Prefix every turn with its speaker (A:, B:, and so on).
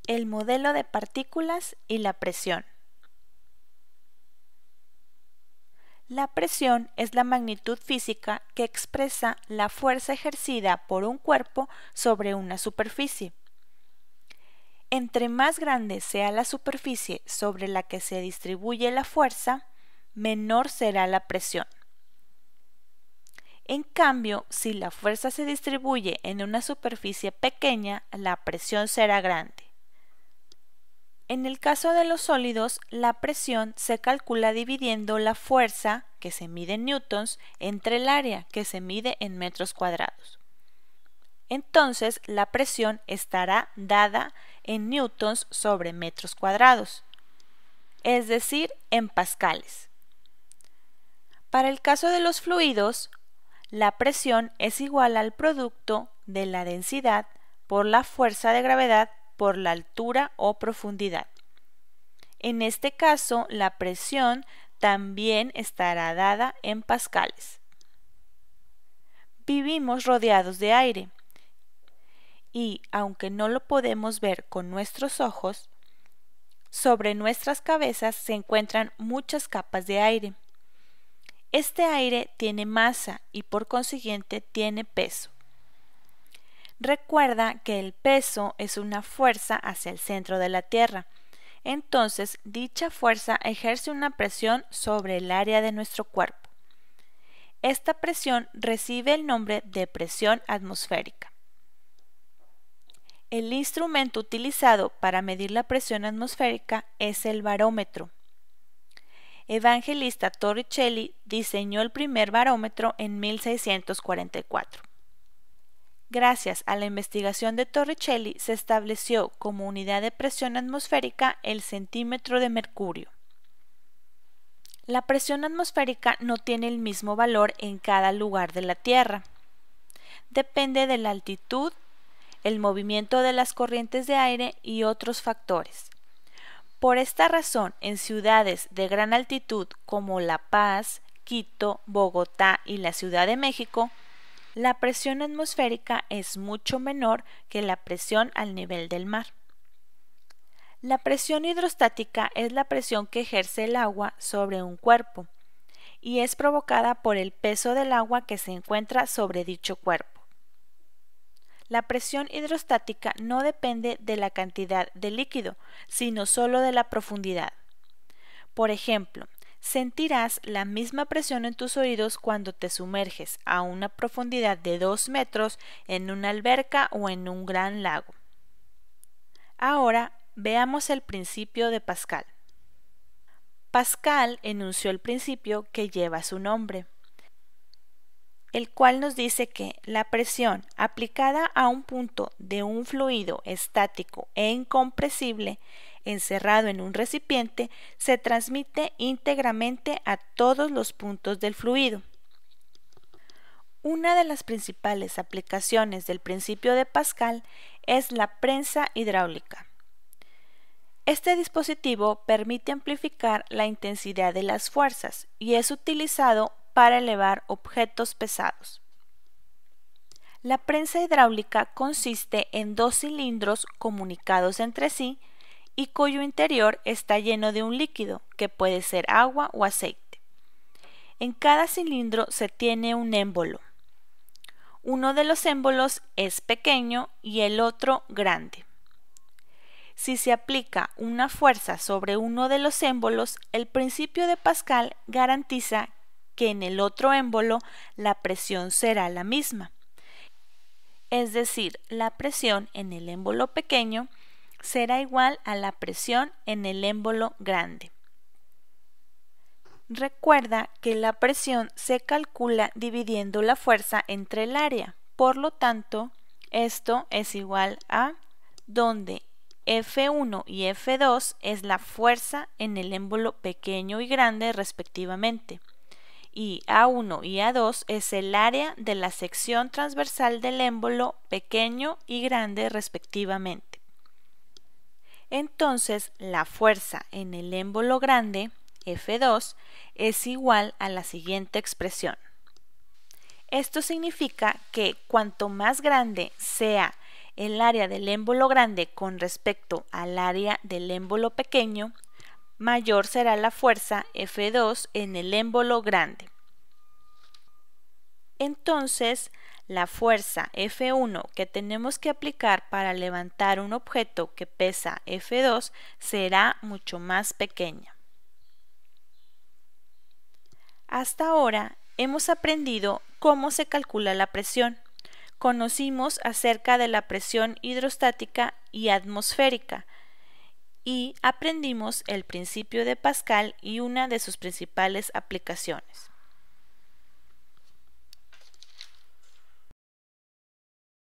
A: El modelo de partículas y la presión. La presión es la magnitud física que expresa la fuerza ejercida por un cuerpo sobre una superficie. Entre más grande sea la superficie sobre la que se distribuye la fuerza, menor será la presión. En cambio, si la fuerza se distribuye en una superficie pequeña, la presión será grande. En el caso de los sólidos, la presión se calcula dividiendo la fuerza, que se mide en newtons, entre el área, que se mide en metros cuadrados. Entonces, la presión estará dada en newtons sobre metros cuadrados, es decir, en pascales. Para el caso de los fluidos, la presión es igual al producto de la densidad por la fuerza de gravedad por la altura o profundidad. En este caso, la presión también estará dada en pascales. Vivimos rodeados de aire y, aunque no lo podemos ver con nuestros ojos, sobre nuestras cabezas se encuentran muchas capas de aire. Este aire tiene masa y por consiguiente tiene peso. Recuerda que el peso es una fuerza hacia el centro de la Tierra. Entonces, dicha fuerza ejerce una presión sobre el área de nuestro cuerpo. Esta presión recibe el nombre de presión atmosférica. El instrumento utilizado para medir la presión atmosférica es el barómetro. Evangelista Torricelli diseñó el primer barómetro en 1644. Gracias a la investigación de Torricelli se estableció como unidad de presión atmosférica el centímetro de mercurio. La presión atmosférica no tiene el mismo valor en cada lugar de la Tierra. Depende de la altitud, el movimiento de las corrientes de aire y otros factores. Por esta razón, en ciudades de gran altitud como La Paz, Quito, Bogotá y la Ciudad de México, la presión atmosférica es mucho menor que la presión al nivel del mar. La presión hidrostática es la presión que ejerce el agua sobre un cuerpo y es provocada por el peso del agua que se encuentra sobre dicho cuerpo. La presión hidrostática no depende de la cantidad de líquido, sino solo de la profundidad. Por ejemplo, sentirás la misma presión en tus oídos cuando te sumerges a una profundidad de 2 metros en una alberca o en un gran lago. Ahora veamos el principio de Pascal. Pascal enunció el principio que lleva su nombre, el cual nos dice que la presión aplicada a un punto de un fluido estático e incompresible encerrado en un recipiente se transmite íntegramente a todos los puntos del fluido. Una de las principales aplicaciones del principio de Pascal es la prensa hidráulica. Este dispositivo permite amplificar la intensidad de las fuerzas y es utilizado para elevar objetos pesados. La prensa hidráulica consiste en 2 cilindros comunicados entre sí y cuyo interior está lleno de un líquido, que puede ser agua o aceite. En cada cilindro se tiene un émbolo. Uno de los émbolos es pequeño y el otro grande. Si se aplica una fuerza sobre uno de los émbolos, el principio de Pascal garantiza que en el otro émbolo la presión será la misma. Es decir, la presión en el émbolo pequeño será igual a la presión en el émbolo grande. Recuerda que la presión se calcula dividiendo la fuerza entre el área. Por lo tanto, esto es igual a donde F1 y F2 es la fuerza en el émbolo pequeño y grande respectivamente, y A1 y A2 es el área de la sección transversal del émbolo pequeño y grande respectivamente. Entonces, la fuerza en el émbolo grande, F2, es igual a la siguiente expresión. Esto significa que cuanto más grande sea el área del émbolo grande con respecto al área del émbolo pequeño, mayor será la fuerza F2 en el émbolo grande. Entonces, la fuerza F1 que tenemos que aplicar para levantar un objeto que pesa F2 será mucho más pequeña. Hasta ahora hemos aprendido cómo se calcula la presión. Conocimos acerca de la presión hidrostática y atmosférica y aprendimos el principio de Pascal y una de sus principales aplicaciones.